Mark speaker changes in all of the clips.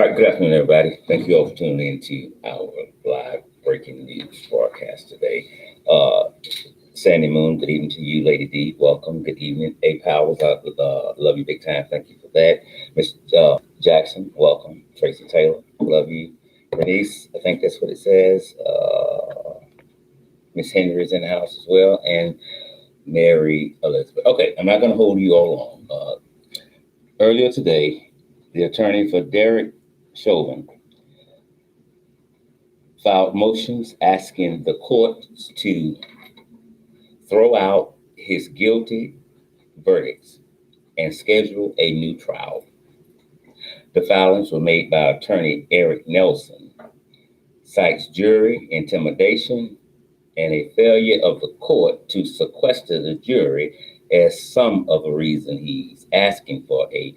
Speaker 1: All right, good afternoon, everybody. Thank you all for tuning in to our live breaking news broadcast today. Sandy Moon, good evening to you, Lady D. Welcome. Good evening. A Powers, love you big time. Thank you for that. Miss Jackson, welcome. Tracy Taylor, love you. Denise, I think that's what it says. Miss Henry is in the house as well, and Mary Elizabeth. Okay, I'm not going to hold you all long. Earlier today, the attorney for Derek Chauvin filed motions asking the court to throw out his guilty verdicts and schedule a new trial. The filings were made by attorney Eric Nelson, cites jury intimidation and a failure of the court to sequester the jury as some of the reason he's asking for a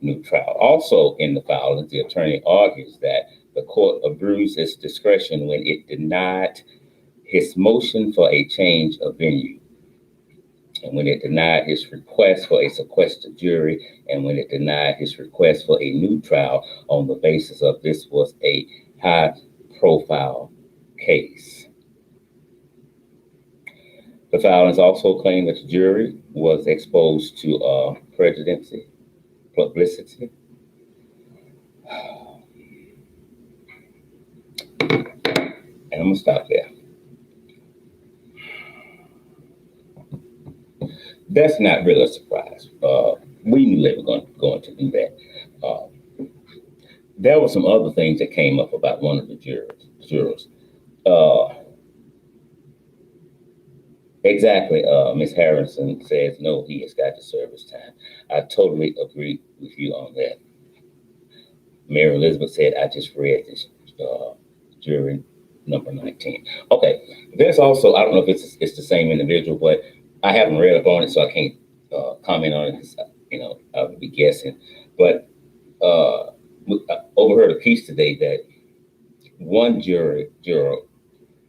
Speaker 1: new trial. Also in the filings, the attorney argues that the court abused its discretion when it denied his motion for a change of venue, and when it denied his request for a sequestered jury, and when it denied his request for a new trial on the basis of this was a high-profile case. The filings also claim that the jury was exposed to publicity. And I'm going to stop there. That's not really a surprise. We knew they were going to do that. There were some other things that came up about one of the jurors. Exactly. Ms. Harrison says, no, he has got to serve his time. I totally agree with you on that. Mary Elizabeth said, I just read this jury number 19. Okay. There's also, I don't know if it's the same individual, but I haven't read up on it, so I can't comment on it because, I would be guessing. But I overheard a piece today that one juror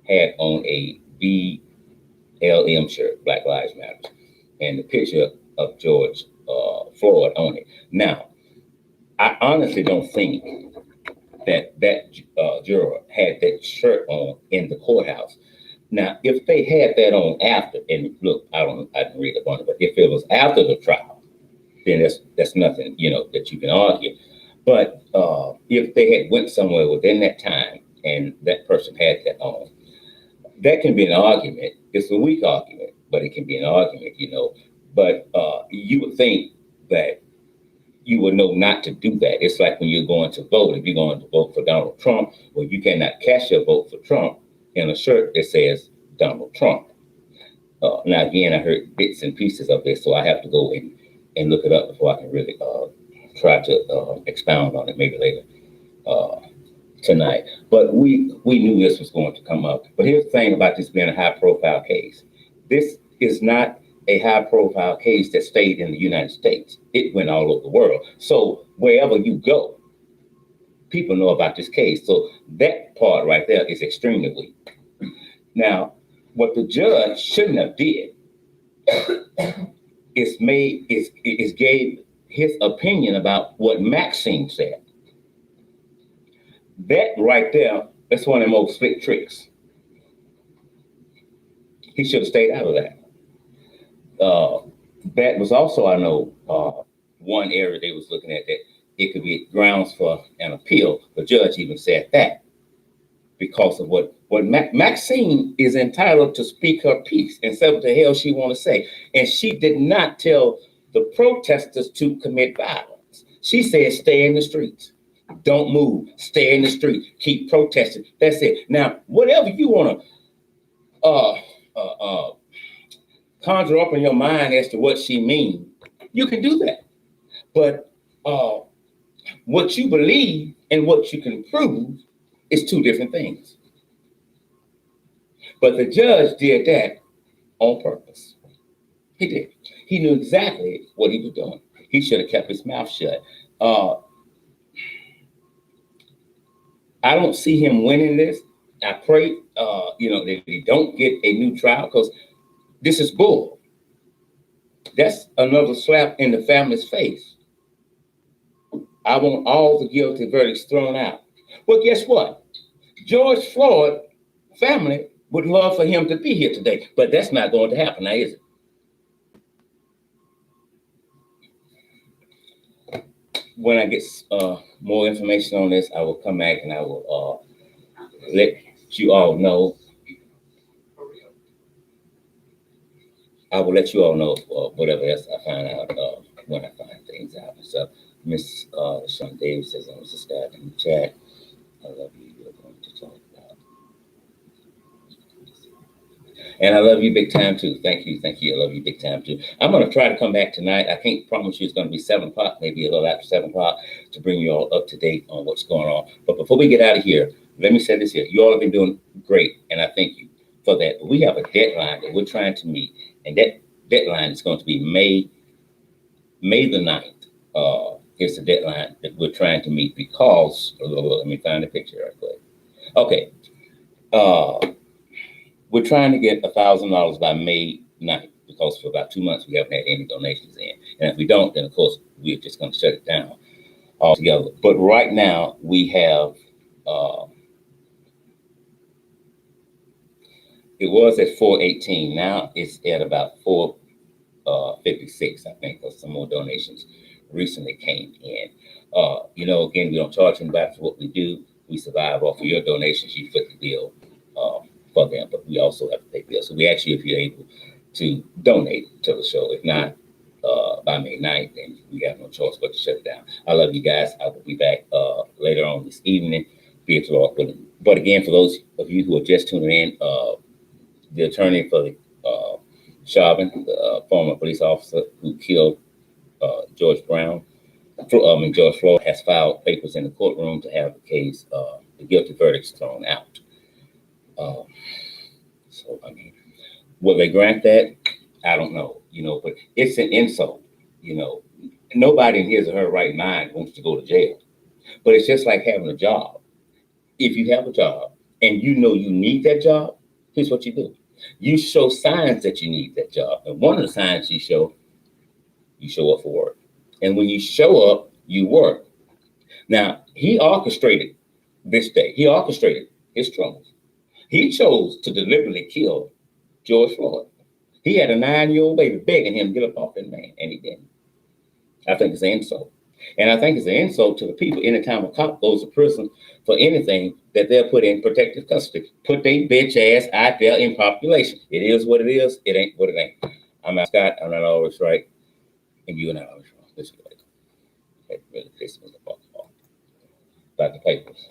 Speaker 1: had on a BLM shirt, Black Lives Matter, and the picture of George Floyd on it. Now, I honestly don't think that juror had that shirt on in the courthouse. Now, if they had that on after, and look, I didn't read up on it, but if it was after the trial, then that's nothing, that you can argue. But if they had went somewhere within that time and that person had that on, that can be an argument. It's a weak argument, but it can be an argument, But you would think that you would know not to do that. It's like when you're going to vote. If you're going to vote for Donald Trump, well, you cannot cast your vote for Trump in a shirt that says Donald Trump. Now, again, I heard bits and pieces of this, so I have to go and look it up before I can really try to expound on it maybe later tonight. But we knew this was going to come up. But here's the thing about this being a high-profile case. This is not a high-profile case that stayed in the United States. It went all over the world. So wherever you go, people know about this case. So that part right there is extremely weak. Now, what the judge shouldn't have did is gave his opinion about what Maxine said. That right there, that's one of the most slick tricks. He should have stayed out of that. That was also, I know, one area they was looking at that it could be grounds for an appeal. The judge even said that because of what Maxine is entitled to speak her piece and say what the hell she want to say. And she did not tell the protesters to commit violence. She said, stay in the streets. Don't move. Stay in the street. Keep protesting. That's it. Now, whatever you want to conjure up in your mind as to what she means, you can do that. But what you believe and what you can prove is two different things. But the judge did that on purpose. He did. He knew exactly what he was doing. He should have kept his mouth shut. I don't see him winning this. I pray, that he don't get a new trial because this is bull. That's another slap in the family's face. I want all the guilty verdicts thrown out. Well, guess what? George Floyd family would love for him to be here today, but that's not going to happen now, is it? When I get more information on this, I will come back and I will let you all know. I will let you all know whatever else I find out when I find things out. So, Miss Sean Davis says, Mr. Scott in the chat, I love you. You're going to talk about. And I love you big time too. Thank you. Thank you. I love you big time too. I'm going to try to come back tonight. I can't promise you it's going to be 7 o'clock, maybe a little after 7 o'clock, to bring you all up to date on what's going on. But before we get out of here, let me say this here. You all have been doing great, and I thank you for that. But we have a deadline that we're trying to meet, and that deadline is going to be May the 9th. Is the deadline that we're trying to meet because, let me find the picture right quick. Okay. We're trying to get $1,000 by May 9th because for about 2 months we haven't had any donations in. And if we don't, then of course we're just going to shut it down altogether. But right now we have, it was at 418. Now it's at about 456, I think, because some more donations recently came in. Again, we don't charge anybody for what we do. We survive off of your donations. You foot the bill for them, but we also have to pay bills. So we ask you if you're able to donate to the show. If not, by May 9th, then we have no choice but to shut it down. I love you guys. I will be back later on this evening. Be it Lord willing. But again, for those of you who are just tuning in, the attorney for Chauvin, the former police officer who killed George Floyd, has filed papers in the courtroom to have the case, the guilty verdicts thrown out. So, I mean, will they grant that? I don't know, but it's an insult, Nobody in his or her right mind wants to go to jail. But it's just like having a job. If you have a job and you know you need that job, here's what you do. You show signs that you need that job. And one of the signs you show up for work. And when you show up, you work. Now, he orchestrated this day. He orchestrated his troubles. He chose to deliberately kill George Floyd. He had a 9-year-old baby begging him to get up off that man, and he didn't. I think it's an insult. And I think it's an insult to the people anytime a cop goes to prison for anything that they're put in protective custody. Put their bitch ass out there in population. It is what it is. It ain't what it ain't. I'm not Scott. I'm not always right. And you're not always wrong. This is like, really pisses me the fuck off. About the papers.